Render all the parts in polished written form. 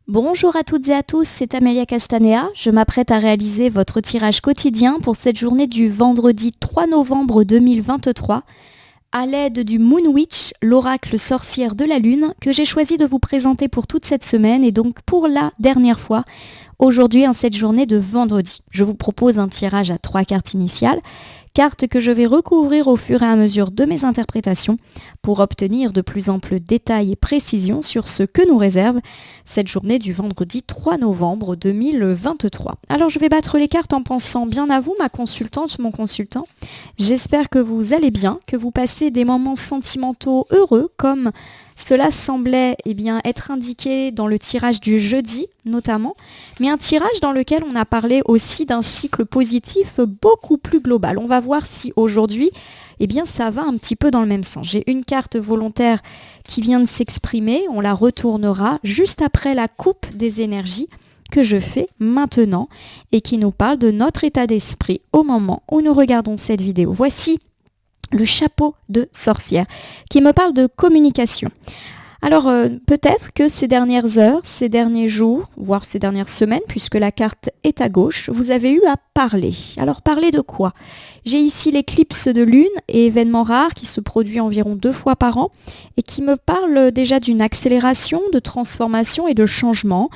Bonjour à toutes et à tous, c'est Amelia Castanea. Je m'apprête à réaliser votre tirage quotidien pour cette journée du vendredi 3 novembre 2023 à l'aide du Moon Witch, l'oracle sorcière de la Lune, que j'ai choisi de vous présenter pour toute cette semaine et donc pour la dernière fois aujourd'hui en cette journée de vendredi. Je vous propose un tirage à 3 cartes initiales, cartes que je vais recouvrir au fur et à mesure de mes interprétations pour obtenir de plus amples détails et précisions sur ce que nous réserve cette journée du vendredi 3 novembre 2023. Alors je vais battre les cartes en pensant bien à vous, ma consultante, mon consultant. J'espère que vous allez bien, que vous passez des moments sentimentaux heureux comme cela semblait être indiqué dans le tirage du jeudi notamment, mais un tirage dans lequel on a parlé aussi d'un cycle positif beaucoup plus global. On va voir si aujourd'hui, ça va un petit peu dans le même sens. J'ai une carte volontaire qui vient de s'exprimer, on la retournera juste après la coupe des énergies que je fais maintenant et qui nous parle de notre état d'esprit au moment où nous regardons cette vidéo. Voici le chapeau de sorcière qui me parle de communication. Alors peut-être que ces dernières heures, ces derniers jours, voire ces dernières semaines, puisque la carte est à gauche, vous avez eu à parler. Alors parler de quoi? J'ai ici l'éclipse de lune et événement rare qui se produit environ 2 fois par an et qui me parle déjà d'une accélération, de transformation et de changement,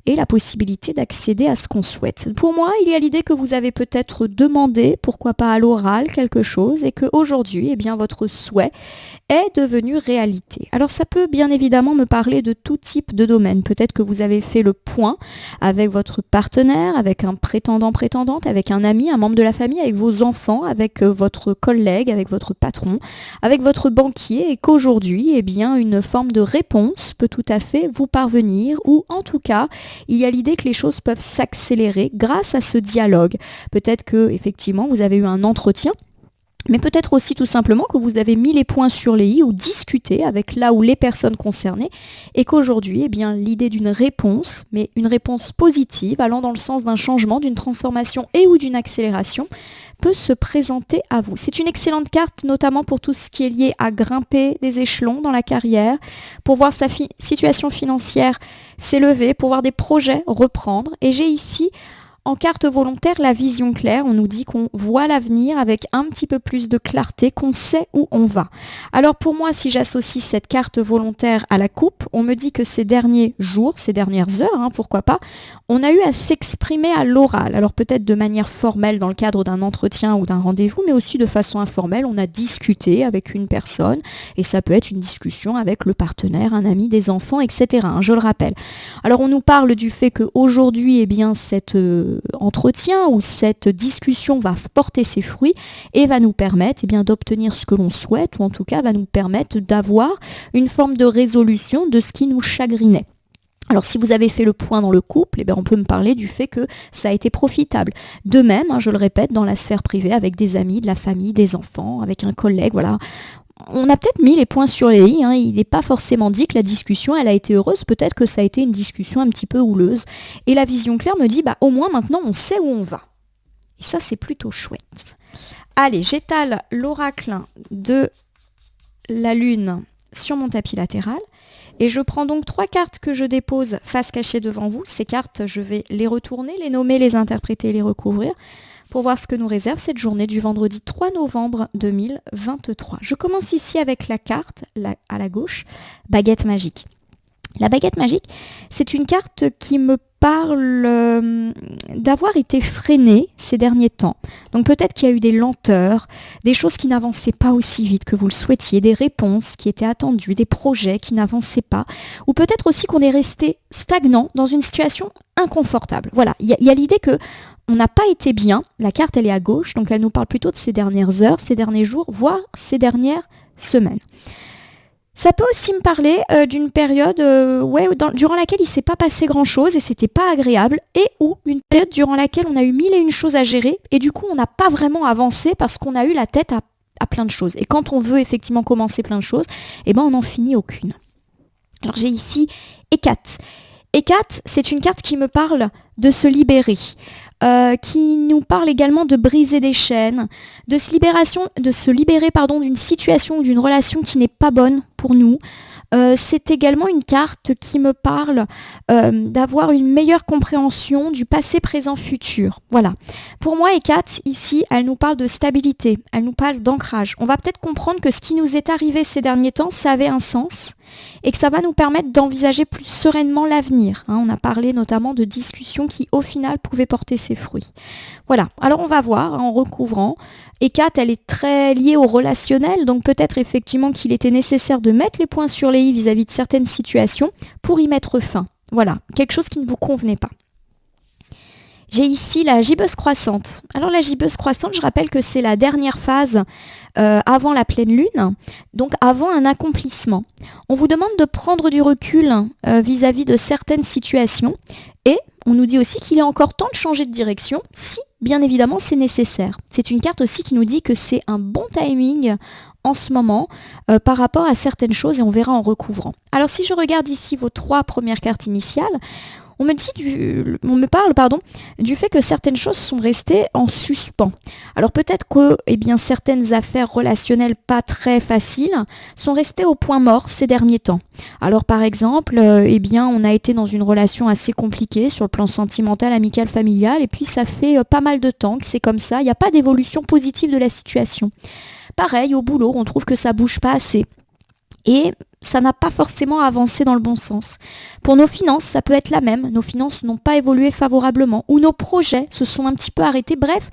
et la possibilité d'accéder à ce qu'on souhaite. Pour moi, il y a l'idée que vous avez peut-être demandé, pourquoi pas à l'oral, quelque chose, et qu'aujourd'hui, votre souhait est devenu réalité. Alors ça peut bien évidemment me parler de tout type de domaine. Peut-être que vous avez fait le point avec votre partenaire, avec un prétendant-prétendante, avec un ami, un membre de la famille, avec vos enfants, avec votre collègue, avec votre patron, avec votre banquier, et qu'aujourd'hui, une forme de réponse peut tout à fait vous parvenir, ou en tout cas, il y a l'idée que les choses peuvent s'accélérer grâce à ce dialogue. Peut-être que effectivement vous avez eu un entretien, mais peut-être aussi tout simplement que vous avez mis les points sur les i ou discuté avec là ou les personnes concernées et qu'aujourd'hui, l'idée d'une réponse, mais une réponse positive allant dans le sens d'un changement, d'une transformation et ou d'une accélération, peut se présenter à vous. C'est une excellente carte, notamment pour tout ce qui est lié à grimper des échelons dans la carrière, pour voir sa situation financière s'élever, pour voir des projets reprendre. Et j'ai ici, en carte volontaire, la vision claire. On nous dit qu'on voit l'avenir avec un petit peu plus de clarté, qu'on sait où on va. Alors pour moi, si j'associe cette carte volontaire à la coupe, on me dit que ces derniers jours, ces dernières heures, pourquoi pas, on a eu à s'exprimer à l'oral. Alors peut-être de manière formelle dans le cadre d'un entretien ou d'un rendez-vous, mais aussi de façon informelle, on a discuté avec une personne et ça peut être une discussion avec le partenaire, un ami, des enfants, etc. Je le rappelle. Alors on nous parle du fait qu'aujourd'hui, cet entretien ou cette discussion va porter ses fruits et va nous permettre d'obtenir ce que l'on souhaite, ou en tout cas va nous permettre d'avoir une forme de résolution de ce qui nous chagrinait. Alors si vous avez fait le point dans le couple, on peut me parler du fait que ça a été profitable. De même, je le répète, dans la sphère privée, avec des amis, de la famille, des enfants, avec un collègue, voilà. On a peut-être mis les points sur les i, il n'est pas forcément dit que la discussion elle a été heureuse, peut-être que ça a été une discussion un petit peu houleuse. Et la vision claire me dit, au moins maintenant on sait où on va. Et ça c'est plutôt chouette. Allez, j'étale l'oracle de la lune sur mon tapis latéral. Et je prends donc 3 cartes que je dépose face cachée devant vous. Ces cartes, je vais les retourner, les nommer, les interpréter, les recouvrir pour voir ce que nous réserve cette journée du vendredi 3 novembre 2023. Je commence ici avec la carte, à la gauche, baguette magique. La baguette magique, c'est une carte qui me parle d'avoir été freinée ces derniers temps. Donc peut-être qu'il y a eu des lenteurs, des choses qui n'avançaient pas aussi vite que vous le souhaitiez, des réponses qui étaient attendues, des projets qui n'avançaient pas, ou peut-être aussi qu'on est resté stagnant dans une situation inconfortable. Voilà, il y a l'idée que on n'a pas été bien, la carte elle est à gauche, donc elle nous parle plutôt de ces dernières heures, ces derniers jours, voire ces dernières semaines. Ça peut aussi me parler d'une période durant laquelle il ne s'est pas passé grand-chose et c'était pas agréable, et ou une période durant laquelle on a eu 1000 et une choses à gérer et du coup on n'a pas vraiment avancé parce qu'on a eu la tête à plein de choses. Et quand on veut effectivement commencer plein de choses, on n'en finit aucune. Alors j'ai ici Hécate. Hécate, c'est une carte qui me parle de se libérer. Qui nous parle également de briser des chaînes, de se libérer d'une situation ou d'une relation qui n'est pas bonne pour nous, C'est également une carte qui me parle d'avoir une meilleure compréhension du passé, présent, futur. Voilà. Pour moi, Hécate, ici, elle nous parle de stabilité, elle nous parle d'ancrage. On va peut-être comprendre que ce qui nous est arrivé ces derniers temps, ça avait un sens et que ça va nous permettre d'envisager plus sereinement l'avenir. On a parlé notamment de discussions qui, au final, pouvaient porter ses fruits. Voilà. Alors, on va voir en recouvrant. Hécate, elle est très liée au relationnel, donc peut-être effectivement qu'il était nécessaire de mettre les points sur les i vis-à-vis de certaines situations pour y mettre fin. Voilà, quelque chose qui ne vous convenait pas. J'ai ici la gibbeuse croissante. Alors la gibbeuse croissante, je rappelle que c'est la dernière phase avant la pleine lune, donc avant un accomplissement. On vous demande de prendre du recul vis-à-vis de certaines situations et on nous dit aussi qu'il est encore temps de changer de direction si, bien évidemment, c'est nécessaire. C'est une carte aussi qui nous dit que c'est un bon timing en ce moment par rapport à certaines choses et on verra en recouvrant. Alors si je regarde ici vos 3 premières cartes initiales, on me parle du fait que certaines choses sont restées en suspens. Alors peut-être que certaines affaires relationnelles pas très faciles sont restées au point mort ces derniers temps. Alors par exemple, on a été dans une relation assez compliquée sur le plan sentimental, amical, familial, et puis ça fait pas mal de temps que c'est comme ça, il n'y a pas d'évolution positive de la situation. Pareil, au boulot, on trouve que ça bouge pas assez. Et ça n'a pas forcément avancé dans le bon sens. Pour nos finances, ça peut être la même. Nos finances n'ont pas évolué favorablement ou nos projets se sont un petit peu arrêtés. Bref,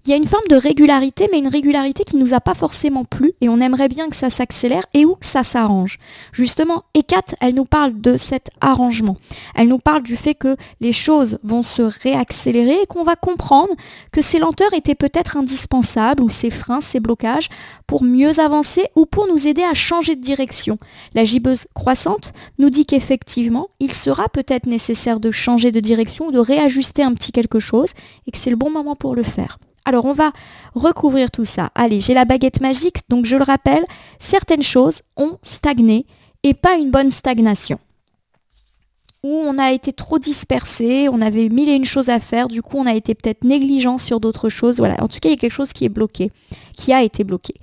il y a une forme de régularité, mais une régularité qui ne nous a pas forcément plu et on aimerait bien que ça s'accélère et ou que ça s'arrange. Justement, Hécate, elle nous parle de cet arrangement. Elle nous parle du fait que les choses vont se réaccélérer et qu'on va comprendre que ces lenteurs étaient peut-être indispensables ou ces freins, ces blocages pour mieux avancer ou pour nous aider à changer de direction. La gibbeuse croissante nous dit qu'effectivement, il sera peut-être nécessaire de changer de direction ou de réajuster un petit quelque chose et que c'est le bon moment pour le faire. Alors on va recouvrir tout ça. Allez, j'ai la baguette magique, donc je le rappelle, certaines choses ont stagné et pas une bonne stagnation. Où on a été trop dispersé, on avait mille et une choses à faire, du coup on a été peut-être négligent sur d'autres choses. Voilà, en tout cas il y a quelque chose qui est bloqué, qui a été bloqué.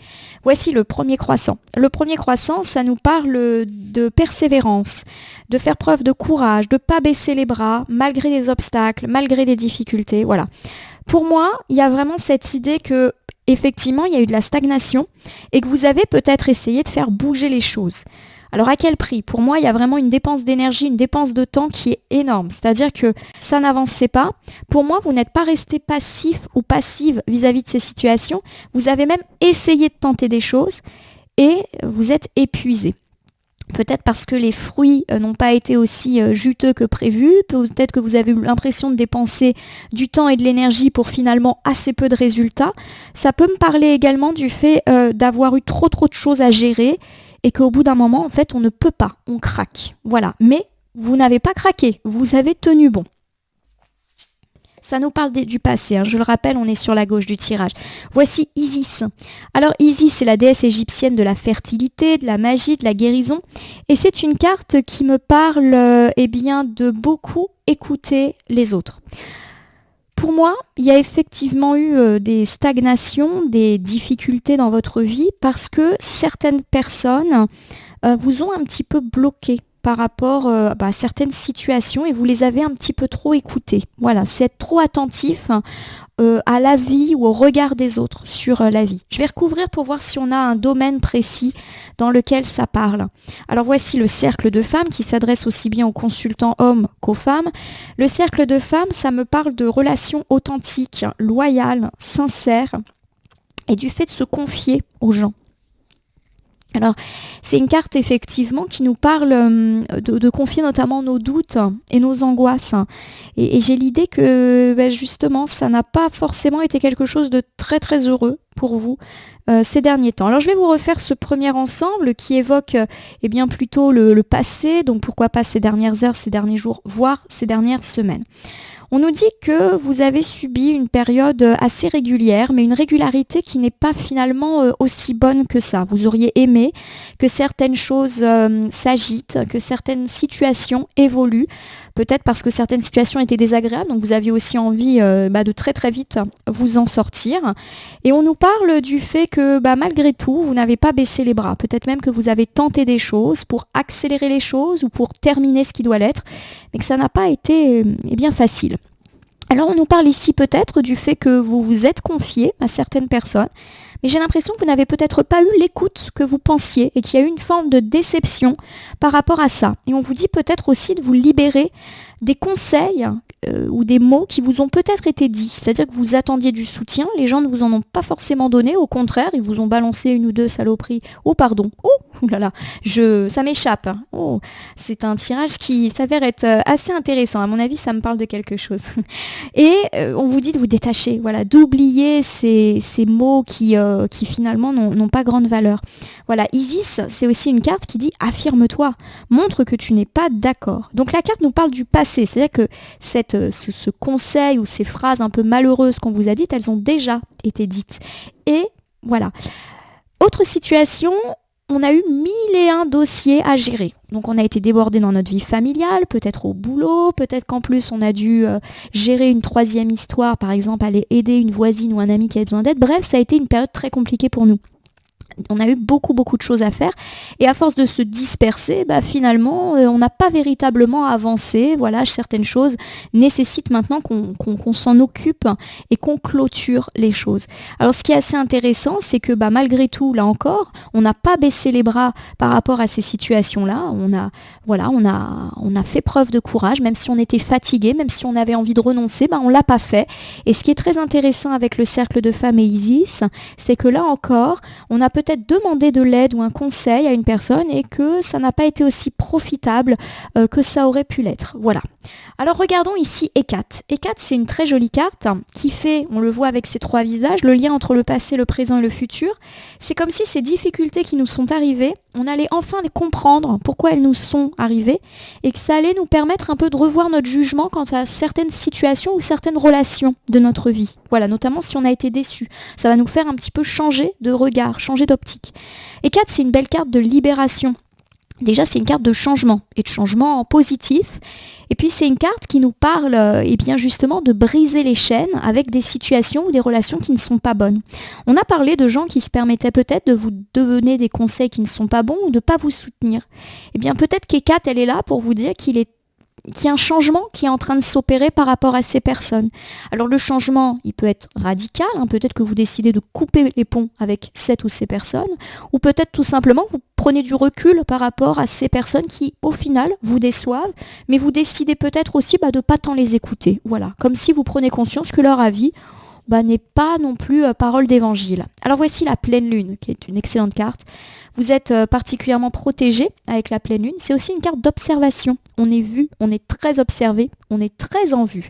Voici le premier croissant. Le premier croissant, ça nous parle de persévérance, de faire preuve de courage, de ne pas baisser les bras malgré les obstacles, malgré les difficultés. Voilà. Pour moi, il y a vraiment cette idée que, effectivement, il y a eu de la stagnation et que vous avez peut-être essayé de faire bouger les choses. Alors à quel prix ? Pour moi, il y a vraiment une dépense d'énergie, une dépense de temps qui est énorme. C'est-à-dire que ça n'avançait pas. Pour moi, vous n'êtes pas resté passif ou passive vis-à-vis de ces situations. Vous avez même essayé de tenter des choses et vous êtes épuisé. Peut-être parce que les fruits n'ont pas été aussi juteux que prévu, peut-être que vous avez eu l'impression de dépenser du temps et de l'énergie pour finalement assez peu de résultats. Ça peut me parler également du fait d'avoir eu trop de choses à gérer et qu'au bout d'un moment, en fait, on ne peut pas, on craque. Voilà, mais vous n'avez pas craqué, vous avez tenu bon. Ça nous parle du passé, je le rappelle, on est sur la gauche du tirage. Voici Isis. Alors Isis, c'est la déesse égyptienne de la fertilité, de la magie, de la guérison. Et c'est une carte qui me parle de beaucoup écouter les autres. Pour moi, il y a effectivement eu des stagnations, des difficultés dans votre vie parce que certaines personnes vous ont un petit peu bloqué par rapport à certaines situations et vous les avez un petit peu trop écoutées. Voilà, c'est être trop attentif à la vie ou au regard des autres sur la vie. Je vais recouvrir pour voir si on a un domaine précis dans lequel ça parle. Alors voici le cercle de femmes qui s'adresse aussi bien aux consultants hommes qu'aux femmes. Le cercle de femmes, ça me parle de relations authentiques, loyales, sincères et du fait de se confier aux gens. Alors, c'est une carte effectivement qui nous parle de confier notamment nos doutes et nos angoisses. Et j'ai l'idée que justement, ça n'a pas forcément été quelque chose de très très heureux pour vous ces derniers temps. Alors, je vais vous refaire ce premier ensemble qui évoque plutôt le passé, donc pourquoi pas ces dernières heures, ces derniers jours, voire ces dernières semaines. On nous dit que vous avez subi une période assez régulière, mais une régularité qui n'est pas finalement aussi bonne que ça. Vous auriez aimé que certaines choses s'agitent, que certaines situations évoluent Peut-être parce que certaines situations étaient désagréables, donc vous aviez aussi envie de très très vite vous en sortir. Et on nous parle du fait que malgré tout, vous n'avez pas baissé les bras. Peut-être même que vous avez tenté des choses pour accélérer les choses ou pour terminer ce qui doit l'être, mais que ça n'a pas été facile. Alors on nous parle ici peut-être du fait que vous vous êtes confié à certaines personnes, mais j'ai l'impression que vous n'avez peut-être pas eu l'écoute que vous pensiez et qu'il y a eu une forme de déception par rapport à ça. Et on vous dit peut-être aussi de vous libérer des conseils ou des mots qui vous ont peut-être été dits. C'est-à-dire que vous attendiez du soutien, les gens ne vous en ont pas forcément donné, au contraire, ils vous ont balancé une ou deux saloperies. Oh pardon, oh là là, ça m'échappe. Oh, c'est un tirage qui s'avère être assez intéressant. À mon avis, ça me parle de quelque chose. Et on vous dit de vous détacher, voilà, d'oublier ces mots qui finalement n'ont pas grande valeur. Voilà, Isis, c'est aussi une carte qui dit affirme-toi, montre que tu n'es pas d'accord. Donc la carte nous parle du passé, c'est-à-dire que ce conseil ou ces phrases un peu malheureuses qu'on vous a dites, elles ont déjà été dites. Et voilà. Autre situation, on a eu 1001 dossiers à gérer. Donc on a été débordé dans notre vie familiale, peut-être au boulot, peut-être qu'en plus on a dû gérer une troisième histoire, par exemple aller aider une voisine ou un ami qui avait besoin d'aide. Bref, ça a été une période très compliquée pour nous. On a eu beaucoup de choses à faire et à force de se disperser, finalement, on n'a pas véritablement avancé. Voilà, certaines choses nécessitent maintenant qu'on s'en occupe et qu'on clôture les choses. Alors ce qui est assez intéressant, c'est que malgré tout, là encore, on n'a pas baissé les bras par rapport à ces situations-là. On a fait preuve de courage, même si on était fatigué, même si on avait envie de renoncer, on l'a pas fait. Et ce qui est très intéressant avec le cercle de femmes et Isis, c'est que là encore, on a peut-être demander de l'aide ou un conseil à une personne et que ça n'a pas été aussi profitable que ça aurait pu l'être. Voilà. Alors regardons ici Hécate. Hécate, c'est une très jolie carte qui fait, on le voit avec ses trois visages, le lien entre le passé, le présent et le futur. C'est comme si ces difficultés qui nous sont arrivées, on allait enfin les comprendre, pourquoi elles nous sont arrivées, et que ça allait nous permettre un peu de revoir notre jugement quant à certaines situations ou certaines relations de notre vie. Voilà, notamment si on a été déçu. Ça va nous faire un petit peu changer de regard, changer d'optique. Hécate, c'est une belle carte de libération. Déjà, c'est une carte de changement, et de changement positif. Et puis, c'est une carte qui nous parle justement de briser les chaînes avec des situations ou des relations qui ne sont pas bonnes. On a parlé de gens qui se permettaient peut-être de vous donner des conseils qui ne sont pas bons ou de ne pas vous soutenir. Eh bien, peut-être qu'Hécate, elle est là pour vous dire qu'il y a un changement qui est en train de s'opérer par rapport à ces personnes. Alors le changement, il peut être radical, peut-être que vous décidez de couper les ponts avec cette ou ces personnes, ou peut-être tout simplement vous prenez du recul par rapport à ces personnes qui, au final, vous déçoivent, mais vous décidez peut-être aussi de ne pas tant les écouter. Voilà, comme si vous prenez conscience que leur avis n'est pas non plus parole d'évangile. Alors voici la pleine lune, qui est une excellente carte. Vous êtes particulièrement protégé avec la pleine lune. C'est aussi une carte d'observation. On est vu, on est très observé, on est très en vue.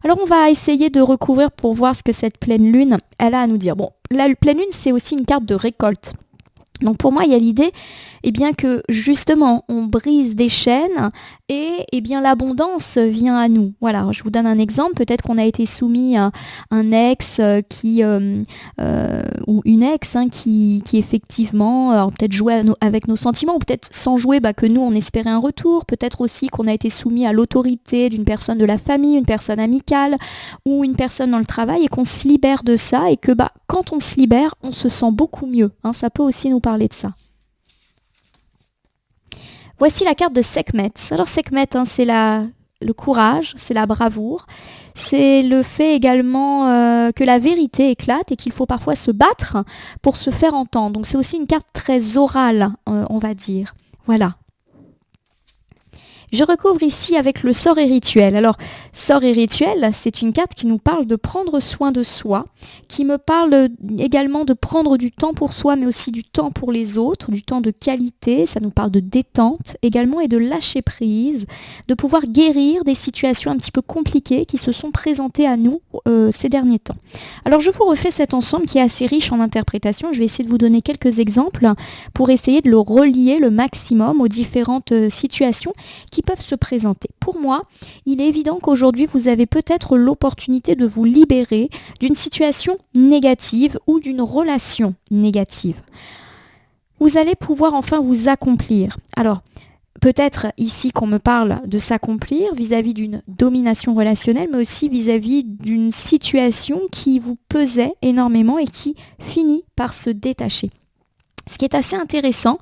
Alors on va essayer de recouvrir pour voir ce que cette pleine lune, elle a à nous dire. Bon, la pleine lune, c'est aussi une carte de récolte. Donc pour moi, il y a l'idée que justement, on brise des chaînes et l'abondance vient à nous. Voilà, je vous donne un exemple. Peut-être qu'on a été soumis à un ex ou une ex qui effectivement peut-être jouait avec nos sentiments ou peut-être sans jouer que nous, on espérait un retour. Peut-être aussi qu'on a été soumis à l'autorité d'une personne de la famille, une personne amicale ou une personne dans le travail et qu'on se libère de ça et que quand on se libère, on se sent beaucoup mieux. Ça peut aussi nous parler de ça. Voici la carte de Sekhmet. Alors Sekhmet, c'est le courage, c'est la bravoure. C'est le fait également que la vérité éclate et qu'il faut parfois se battre pour se faire entendre. Donc c'est aussi une carte très orale, on va dire. Voilà. Je recouvre ici avec le sort et rituel. Alors, sort et rituel, c'est une carte qui nous parle de prendre soin de soi, qui me parle également de prendre du temps pour soi, mais aussi du temps pour les autres, du temps de qualité. Ça nous parle de détente également et de lâcher prise, de pouvoir guérir des situations un petit peu compliquées qui se sont présentées à nous ces derniers temps. Alors, je vous refais cet ensemble qui est assez riche en interprétation. Je vais essayer de vous donner quelques exemples pour essayer de le relier le maximum aux différentes situations qui peuvent se présenter. Pour moi, il est évident qu'aujourd'hui, vous avez peut-être l'opportunité de vous libérer d'une situation négative ou d'une relation négative. Vous allez pouvoir enfin vous accomplir. Alors, peut-être ici qu'on me parle de s'accomplir vis-à-vis d'une domination relationnelle, mais aussi vis-à-vis d'une situation qui vous pesait énormément et qui finit par se détacher. Ce qui est assez intéressant,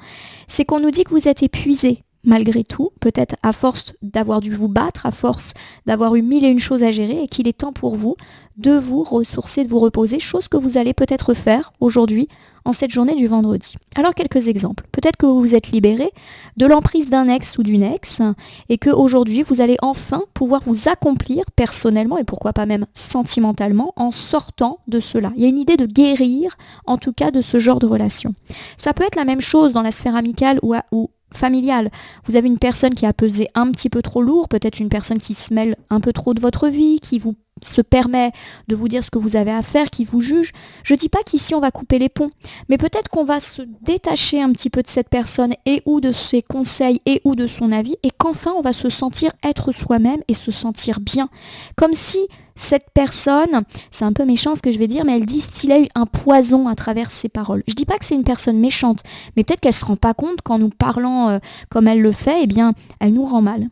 c'est qu'on nous dit que vous êtes épuisé malgré tout, peut-être à force d'avoir dû vous battre, à force d'avoir eu mille et une choses à gérer, et qu'il est temps pour vous de vous ressourcer, de vous reposer, chose que vous allez peut-être faire aujourd'hui en cette journée du vendredi. Alors quelques exemples. Peut-être que vous vous êtes libéré de l'emprise d'un ex ou d'une ex et qu'aujourd'hui vous allez enfin pouvoir vous accomplir personnellement et pourquoi pas même sentimentalement en sortant de cela. Il y a une idée de guérir en tout cas de ce genre de relation. Ça peut être la même chose dans la sphère amicale ou familiale. Vous avez une personne qui a pesé un petit peu trop lourd, peut-être une personne qui se mêle un peu trop de votre vie, qui vous se permet de vous dire ce que vous avez à faire, qui vous juge. Je ne dis pas qu'ici on va couper les ponts, mais peut-être qu'on va se détacher un petit peu de cette personne et ou de ses conseils et ou de son avis et qu'enfin on va se sentir être soi-même et se sentir bien. Comme si cette personne, c'est un peu méchant ce que je vais dire, mais elle distillait un poison à travers ses paroles. Je dis pas que c'est une personne méchante, mais peut-être qu'elle se rend pas compte qu'en nous parlant comme elle le fait, eh bien, elle nous rend mal.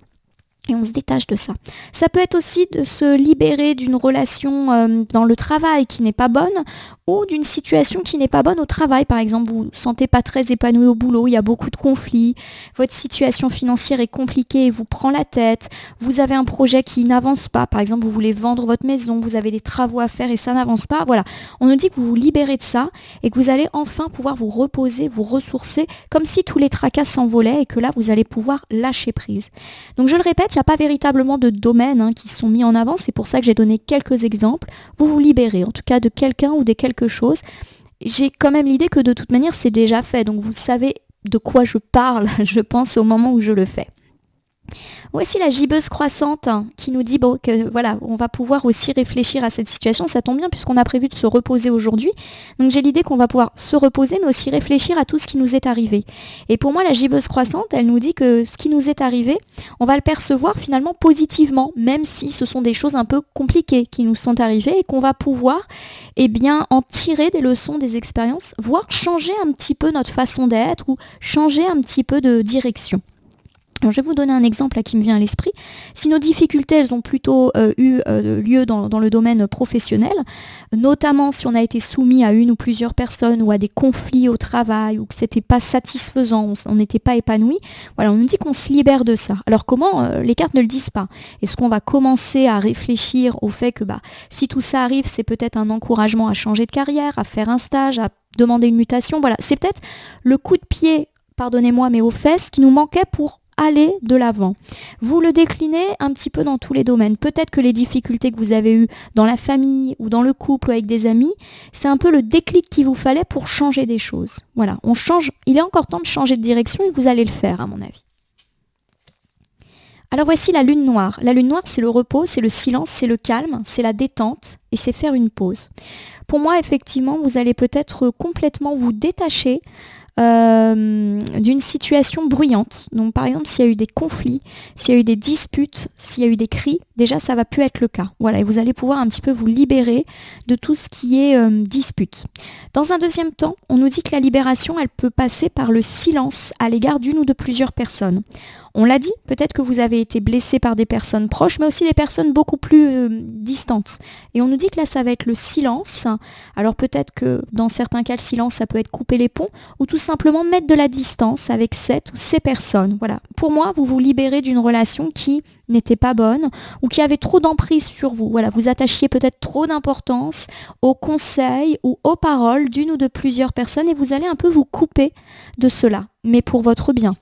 Et on se détache de ça. Ça peut être aussi de se libérer d'une relation dans le travail qui n'est pas bonne ou d'une situation qui n'est pas bonne au travail. Par exemple, vous ne vous sentez pas très épanoui au boulot, il y a beaucoup de conflits, votre situation financière est compliquée et vous prend la tête, vous avez un projet qui n'avance pas. Par exemple, vous voulez vendre votre maison, vous avez des travaux à faire et ça n'avance pas. Voilà, on nous dit que vous vous libérez de ça et que vous allez enfin pouvoir vous reposer, vous ressourcer, comme si tous les tracas s'envolaient et que là, vous allez pouvoir lâcher prise. Donc je le répète, il n'y a pas véritablement de domaines qui sont mis en avant, c'est pour ça que j'ai donné quelques exemples. Vous vous libérez en tout cas de quelqu'un ou de quelque chose. J'ai quand même l'idée que de toute manière c'est déjà fait, donc vous savez de quoi je parle, je pense, au moment où je le fais. Voici la gibbeuse croissante qui nous dit que voilà, on va pouvoir aussi réfléchir à cette situation. Ça tombe bien puisqu'on a prévu de se reposer aujourd'hui. Donc j'ai l'idée qu'on va pouvoir se reposer mais aussi réfléchir à tout ce qui nous est arrivé. Et pour moi, la gibbeuse croissante, elle nous dit que ce qui nous est arrivé, on va le percevoir finalement positivement, même si ce sont des choses un peu compliquées qui nous sont arrivées et qu'on va pouvoir en tirer des leçons, des expériences, voire changer un petit peu notre façon d'être ou changer un petit peu de direction. Alors, je vais vous donner un exemple qui me vient à l'esprit. Si nos difficultés, elles ont plutôt eu lieu dans le domaine professionnel, notamment si on a été soumis à une ou plusieurs personnes ou à des conflits au travail ou que c'était pas satisfaisant, on n'était pas épanoui, voilà, on nous dit qu'on se libère de ça. Alors comment les cartes ne le disent pas? Est-ce qu'on va commencer à réfléchir au fait que si tout ça arrive, c'est peut-être un encouragement à changer de carrière, à faire un stage, à demander une mutation? Voilà, c'est peut-être le coup de pied, pardonnez-moi, mais aux fesses qui nous manquait pour aller de l'avant. Vous le déclinez un petit peu dans tous les domaines. Peut-être que les difficultés que vous avez eues dans la famille ou dans le couple ou avec des amis, c'est un peu le déclic qu'il vous fallait pour changer des choses. Voilà, on change. Il est encore temps de changer de direction et vous allez le faire, à mon avis. Alors voici la lune noire. La lune noire, c'est le repos, c'est le silence, c'est le calme, c'est la détente et c'est faire une pause. Pour moi, effectivement, vous allez peut-être complètement vous détacher d'une situation bruyante. Donc par exemple, s'il y a eu des conflits, s'il y a eu des disputes, s'il y a eu des cris, déjà ça va plus être le cas. Voilà, et vous allez pouvoir un petit peu vous libérer de tout ce qui est dispute. Dans un deuxième temps, on nous dit que la libération, elle peut passer par le silence à l'égard d'une ou de plusieurs personnes. On l'a dit, peut-être que vous avez été blessé par des personnes proches, mais aussi des personnes beaucoup plus distantes. Et on nous dit que là, ça va être le silence. Alors peut-être que dans certains cas, le silence, ça peut être couper les ponts, ou tout simplement mettre de la distance avec cette ou ces personnes. Voilà. Pour moi, vous vous libérez d'une relation qui n'était pas bonne, ou qui avait trop d'emprise sur vous. Voilà, vous attachiez peut-être trop d'importance aux conseils ou aux paroles d'une ou de plusieurs personnes, et vous allez un peu vous couper de cela, mais pour votre bien.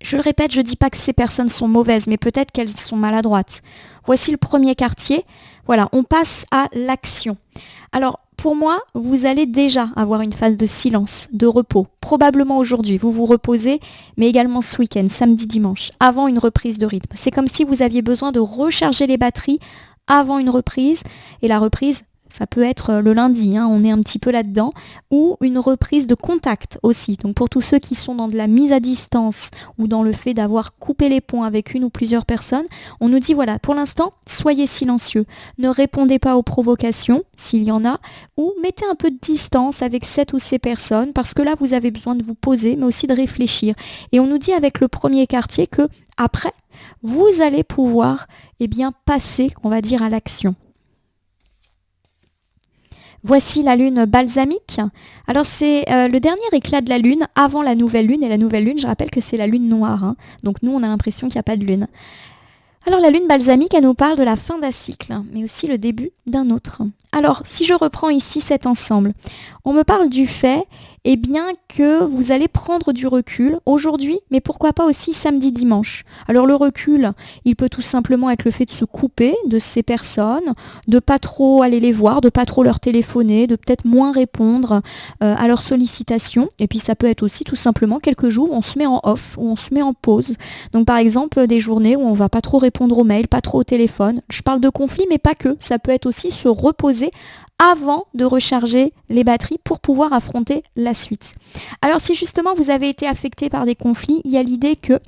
Je le répète, je ne dis pas que ces personnes sont mauvaises, mais peut-être qu'elles sont maladroites. Voici le premier quartier. Voilà, on passe à l'action. Alors, pour moi, vous allez déjà avoir une phase de silence, de repos. Probablement aujourd'hui, vous vous reposez, mais également ce week-end, samedi, dimanche, avant une reprise de rythme. C'est comme si vous aviez besoin de recharger les batteries avant une reprise. Et la reprise, ça peut être le lundi, hein, on est un petit peu là-dedans, ou une reprise de contact aussi. Donc pour tous ceux qui sont dans de la mise à distance ou dans le fait d'avoir coupé les ponts avec une ou plusieurs personnes, on nous dit voilà, pour l'instant, soyez silencieux, ne répondez pas aux provocations s'il y en a, ou mettez un peu de distance avec cette ou ces personnes parce que là vous avez besoin de vous poser mais aussi de réfléchir. Et on nous dit avec le premier quartier que après, vous allez pouvoir passer, on va dire, à l'action. Voici la lune balsamique. Alors c'est le dernier éclat de la lune avant la nouvelle lune. Et la nouvelle lune, je rappelle que c'est la lune noire, hein. Donc nous, on a l'impression qu'il n'y a pas de lune. Alors la lune balsamique, elle nous parle de la fin d'un cycle, mais aussi le début d'un autre. Alors, si je reprends ici cet ensemble, on me parle du fait que vous allez prendre du recul aujourd'hui, mais pourquoi pas aussi samedi, dimanche. Alors le recul, il peut tout simplement être le fait de se couper de ces personnes, de pas trop aller les voir, de pas trop leur téléphoner, de peut-être moins répondre à leurs sollicitations. Et puis ça peut être aussi tout simplement quelques jours où on se met en off, où on se met en pause. Donc par exemple des journées où on va pas trop répondre aux mails, pas trop au téléphone. Je parle de conflit, mais pas que. Ça peut être aussi se reposer avant de recharger les batteries pour pouvoir affronter la suite. Alors si justement vous avez été affecté par des conflits, il y a l'idée que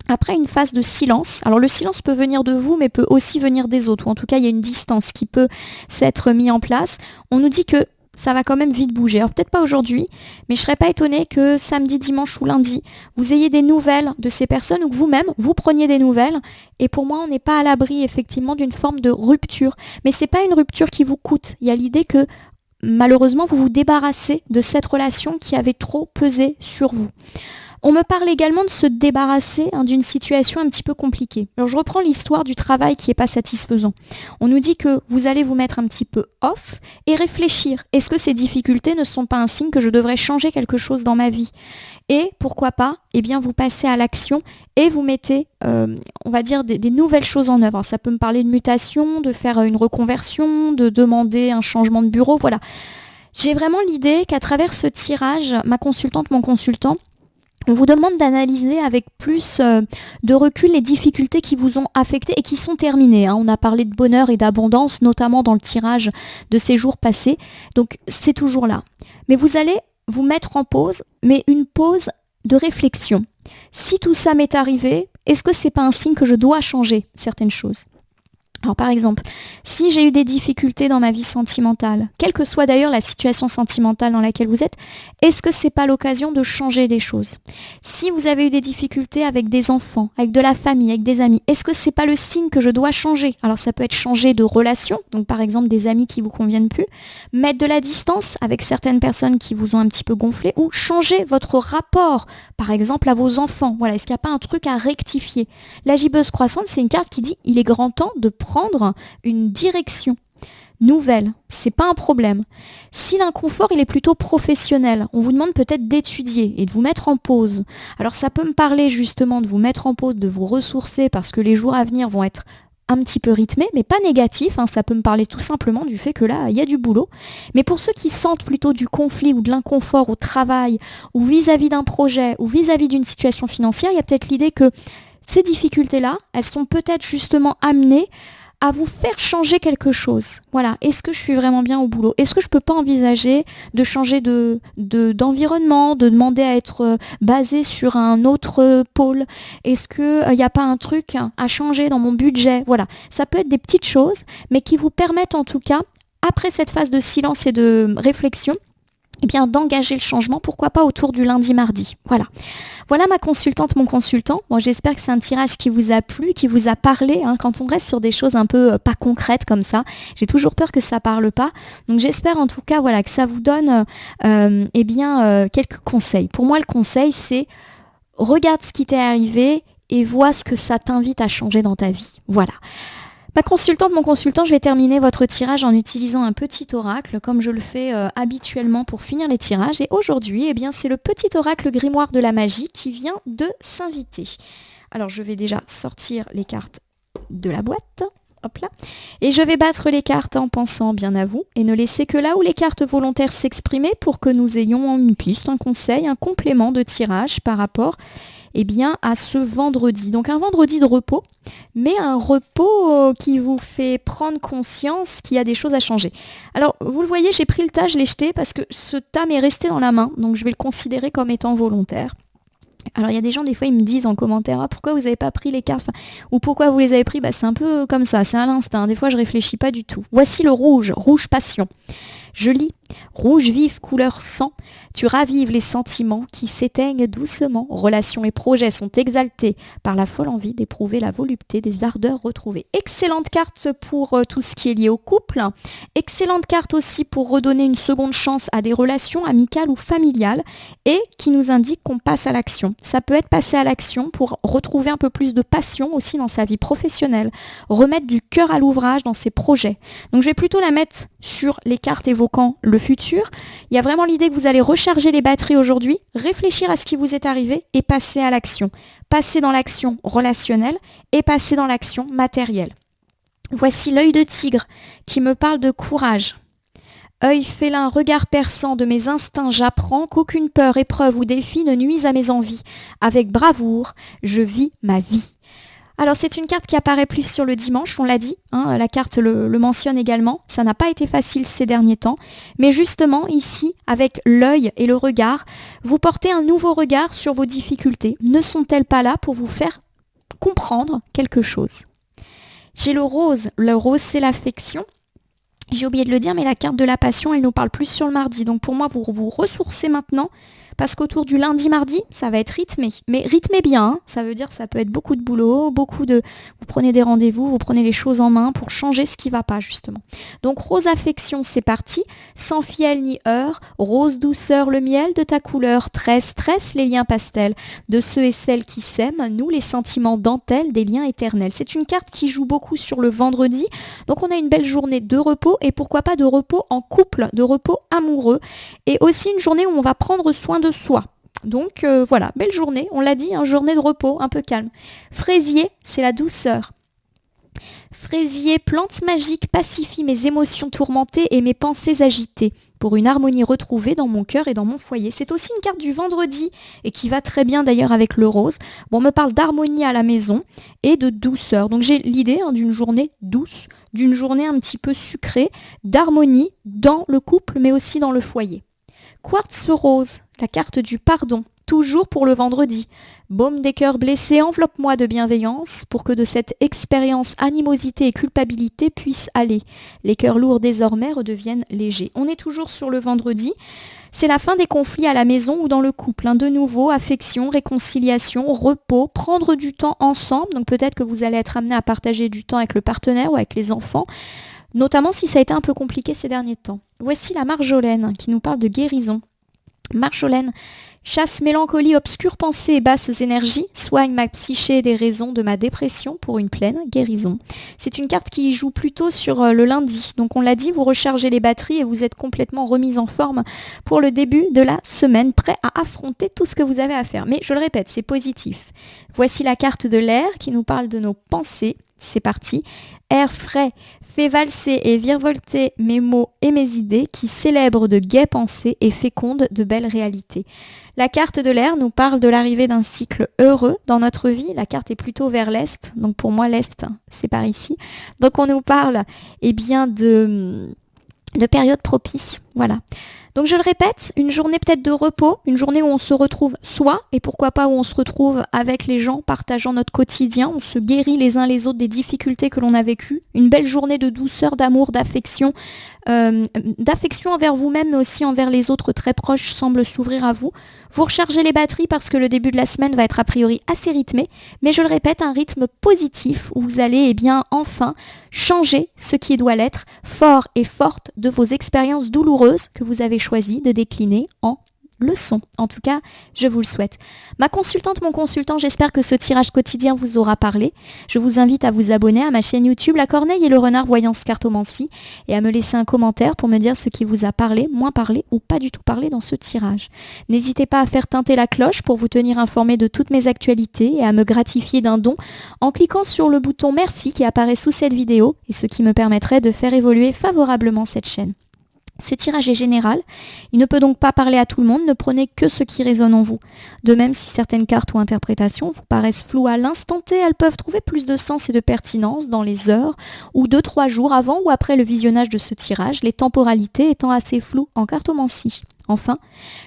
après une phase de silence, alors le silence peut venir de vous mais peut aussi venir des autres, ou en tout cas il y a une distance qui peut s'être mise en place, on nous dit que ça va quand même vite bouger. Alors peut-être pas aujourd'hui, mais je serais pas étonnée que samedi, dimanche ou lundi, vous ayez des nouvelles de ces personnes ou que vous-même, vous preniez des nouvelles. Et pour moi, on n'est pas à l'abri effectivement d'une forme de rupture. Mais c'est pas une rupture qui vous coûte. Il y a l'idée que malheureusement, vous vous débarrassez de cette relation qui avait trop pesé sur vous. On me parle également de se débarrasser d'une situation un petit peu compliquée. Alors je reprends l'histoire du travail qui n'est pas satisfaisant. On nous dit que vous allez vous mettre un petit peu off et réfléchir. Est-ce que ces difficultés ne sont pas un signe que je devrais changer quelque chose dans ma vie ? Et pourquoi pas, vous passez à l'action et vous mettez, on va dire, des nouvelles choses en œuvre. Alors, ça peut me parler de mutation, de faire une reconversion, de demander un changement de bureau, voilà. J'ai vraiment l'idée qu'à travers ce tirage, ma consultante, mon consultant, on vous demande d'analyser avec plus de recul les difficultés qui vous ont affecté et qui sont terminées. On a parlé de bonheur et d'abondance, notamment dans le tirage de ces jours passés. Donc c'est toujours là. Mais vous allez vous mettre en pause, mais une pause de réflexion. Si tout ça m'est arrivé, est-ce que c'est pas un signe que je dois changer certaines choses ? Alors par exemple, si j'ai eu des difficultés dans ma vie sentimentale, quelle que soit d'ailleurs la situation sentimentale dans laquelle vous êtes, est-ce que c'est pas l'occasion de changer des choses ? Si vous avez eu des difficultés avec des enfants, avec de la famille, avec des amis, est-ce que c'est pas le signe que je dois changer ? Alors ça peut être changer de relation, donc par exemple des amis qui vous conviennent plus, mettre de la distance avec certaines personnes qui vous ont un petit peu gonflé, ou changer votre rapport, par exemple à vos enfants. Voilà, est-ce qu'il n'y a pas un truc à rectifier ? La gibbeuse croissante, c'est une carte qui dit il est grand temps de prendre une direction nouvelle, c'est pas un problème. Si l'inconfort il est plutôt professionnel, on vous demande peut-être d'étudier et de vous mettre en pause. Alors ça peut me parler justement de vous mettre en pause, de vous ressourcer parce que les jours à venir vont être un petit peu rythmés, mais pas négatifs, ça peut me parler tout simplement du fait que là, il y a du boulot. Mais pour ceux qui sentent plutôt du conflit ou de l'inconfort au travail, ou vis-à-vis d'un projet, ou vis-à-vis d'une situation financière, il y a peut-être l'idée que ces difficultés-là, elles sont peut-être justement amenées à vous faire changer quelque chose. Voilà, est-ce que je suis vraiment bien au boulot ? Est-ce que je ne peux pas envisager de changer d'environnement, de demander à être basé sur un autre pôle ? Est-ce qu'il n'y a pas un truc à changer dans mon budget ? Voilà, ça peut être des petites choses, mais qui vous permettent en tout cas, après cette phase de silence et de réflexion, d'engager le changement, pourquoi pas autour du lundi-mardi. Voilà ma consultante, mon consultant. Bon, j'espère que c'est un tirage qui vous a plu, qui vous a parlé. Quand on reste sur des choses un peu pas concrètes comme ça, j'ai toujours peur que ça parle pas. Donc j'espère en tout cas que ça vous donne quelques conseils. Pour moi, le conseil, c'est regarde ce qui t'est arrivé et vois ce que ça t'invite à changer dans ta vie. Voilà. Ma consultante, mon consultant, je vais terminer votre tirage en utilisant un petit oracle, comme je le fais habituellement pour finir les tirages. Et aujourd'hui, c'est le petit oracle grimoire de la magie qui vient de s'inviter. Alors, je vais déjà sortir les cartes de la boîte. Hop là. Et je vais battre les cartes en pensant bien à vous et ne laisser que là où les cartes volontaires s'exprimer pour que nous ayons une piste, un conseil, un complément de tirage par rapport eh bien, à ce vendredi. Donc un vendredi de repos, mais un repos qui vous fait prendre conscience qu'il y a des choses à changer. Alors, vous le voyez, j'ai pris le tas, je l'ai jeté parce que ce tas m'est resté dans la main, donc je vais le considérer comme étant volontaire. Alors il y a des gens, des fois, ils me disent en commentaire, ah, pourquoi vous n'avez pas pris les cartes, ou pourquoi vous les avez pris, c'est un peu comme ça, c'est à l'instinct, des fois je réfléchis pas du tout. Voici le rouge, rouge passion. Je lis, rouge vif couleur sang, tu ravives les sentiments qui s'éteignent doucement. Relations et projets sont exaltés par la folle envie d'éprouver la volupté des ardeurs retrouvées. Excellente carte pour tout ce qui est lié au couple. Excellente carte aussi pour redonner une seconde chance à des relations amicales ou familiales et qui nous indique qu'on passe à l'action. Ça peut être passer à l'action pour retrouver un peu plus de passion aussi dans sa vie professionnelle, remettre du cœur à l'ouvrage dans ses projets. Donc je vais plutôt la mettre sur les cartes évoquant le futur. Il y a vraiment l'idée que vous allez recharger les batteries aujourd'hui, réfléchir à ce qui vous est arrivé et passer à l'action. Passer dans l'action relationnelle et passer dans l'action matérielle. Voici l'œil de tigre qui me parle de courage. Œil félin, regard perçant de mes instincts, j'apprends qu'aucune peur, épreuve ou défi ne nuise à mes envies. Avec bravoure, je vis ma vie. Alors c'est une carte qui apparaît plus sur le dimanche, on l'a dit, la carte le mentionne également, ça n'a pas été facile ces derniers temps, mais justement ici, avec l'œil et le regard, vous portez un nouveau regard sur vos difficultés. Ne sont-elles pas là pour vous faire comprendre quelque chose ? J'ai le rose c'est l'affection. J'ai oublié de le dire, mais la carte de la passion, elle nous parle plus sur le mardi. Donc pour moi, vous vous ressourcez maintenant, parce qu'autour du lundi-mardi, ça va être rythmé. Mais rythmé bien, ça veut dire que ça peut être beaucoup de boulot, vous prenez des rendez-vous, vous prenez les choses en main pour changer ce qui ne va pas, justement. Donc rose affection, c'est parti. Sans fiel ni heure, rose douceur, le miel de ta couleur, tresse les liens pastels de ceux et celles qui s'aiment, nous les sentiments dentelles des liens éternels. C'est une carte qui joue beaucoup sur le vendredi. Donc on a une belle journée de repos et pourquoi pas de repos en couple, de repos amoureux. Et aussi une journée où on va prendre soin de soi. Donc voilà, belle journée, on l'a dit, journée de repos, un peu calme. Fraisier, c'est la douceur. Fraisier, plante magique, pacifie mes émotions tourmentées et mes pensées agitées pour une harmonie retrouvée dans mon cœur et dans mon foyer. C'est aussi une carte du vendredi et qui va très bien d'ailleurs avec le rose. Bon, on me parle d'harmonie à la maison et de douceur. Donc j'ai l'idée d'une journée douce, d'une journée un petit peu sucrée, d'harmonie dans le couple mais aussi dans le foyer. Quartz rose, la carte du pardon, toujours pour le vendredi. Baume des cœurs blessés, enveloppe-moi de bienveillance pour que de cette expérience animosité et culpabilité puisse aller. Les cœurs lourds désormais redeviennent légers. On est toujours sur le vendredi. C'est la fin des conflits à la maison ou dans le couple. De nouveau, affection, réconciliation, repos, prendre du temps ensemble. Donc peut-être que vous allez être amené à partager du temps avec le partenaire ou avec les enfants. Notamment si ça a été un peu compliqué ces derniers temps. Voici la Marjolaine qui nous parle de guérison. Marjolaine, chasse mélancolie, obscure pensée et basses énergies, soigne ma psyché des raisons de ma dépression pour une pleine guérison. C'est une carte qui joue plutôt sur le lundi. Donc on l'a dit, vous rechargez les batteries et vous êtes complètement remise en forme pour le début de la semaine, prêt à affronter tout ce que vous avez à faire. Mais je le répète, c'est positif. Voici la carte de l'air qui nous parle de nos pensées. C'est parti. Air frais, fait valser et virevolter mes mots et mes idées qui célèbrent de gaies pensées et fécondent de belles réalités. La carte de l'air nous parle de l'arrivée d'un cycle heureux dans notre vie. La carte est plutôt vers l'est, donc pour moi l'est, c'est par ici. Donc on nous parle de périodes propices, voilà. Donc je le répète, une journée peut-être de repos, une journée où on se retrouve soi, et pourquoi pas où on se retrouve avec les gens, partageant notre quotidien, on se guérit les uns les autres des difficultés que l'on a vécues, une belle journée de douceur, d'amour, d'affection envers vous-même, mais aussi envers les autres très proches semble s'ouvrir à vous. Vous rechargez les batteries parce que le début de la semaine va être a priori assez rythmé, mais je le répète, un rythme positif où vous allez enfin changer ce qui doit l'être, fort et forte de vos expériences douloureuses que vous avez choisi de décliner en leçon. En tout cas, je vous le souhaite. Ma consultante, mon consultant, j'espère que ce tirage quotidien vous aura parlé. Je vous invite à vous abonner à ma chaîne YouTube La Corneille et le Renard Voyance Cartomancie et à me laisser un commentaire pour me dire ce qui vous a parlé, moins parlé ou pas du tout parlé dans ce tirage. N'hésitez pas à faire teinter la cloche pour vous tenir informé de toutes mes actualités et à me gratifier d'un don en cliquant sur le bouton merci qui apparaît sous cette vidéo et ce qui me permettrait de faire évoluer favorablement cette chaîne. Ce tirage est général, il ne peut donc pas parler à tout le monde, ne prenez que ce qui résonne en vous. De même, si certaines cartes ou interprétations vous paraissent floues à l'instant T, elles peuvent trouver plus de sens et de pertinence dans les heures ou 2-3 jours avant ou après le visionnage de ce tirage, les temporalités étant assez floues en cartomancie. Enfin,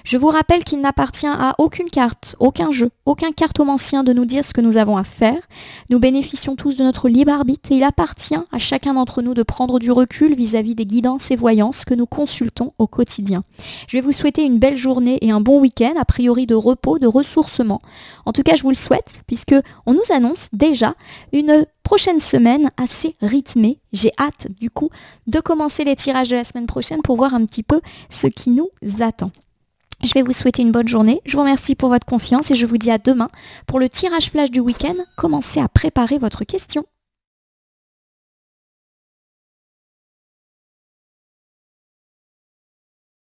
je vous rappelle qu'il n'appartient à aucune carte, aucun jeu, aucun cartomancien de nous dire ce que nous avons à faire. Nous bénéficions tous de notre libre arbitre et il appartient à chacun d'entre nous de prendre du recul vis-à-vis des guidances et voyances que nous consultons au quotidien. Je vais vous souhaiter une belle journée et un bon week-end, a priori de repos, de ressourcement. En tout cas, je vous le souhaite, puisque on nous annonce déjà une prochaine semaine assez rythmée. J'ai hâte du coup de commencer les tirages de la semaine prochaine pour voir un petit peu ce qui nous attend. Je vais vous souhaiter une bonne journée, je vous remercie pour votre confiance et je vous dis à demain pour le tirage flash du week-end. Commencez à préparer votre question.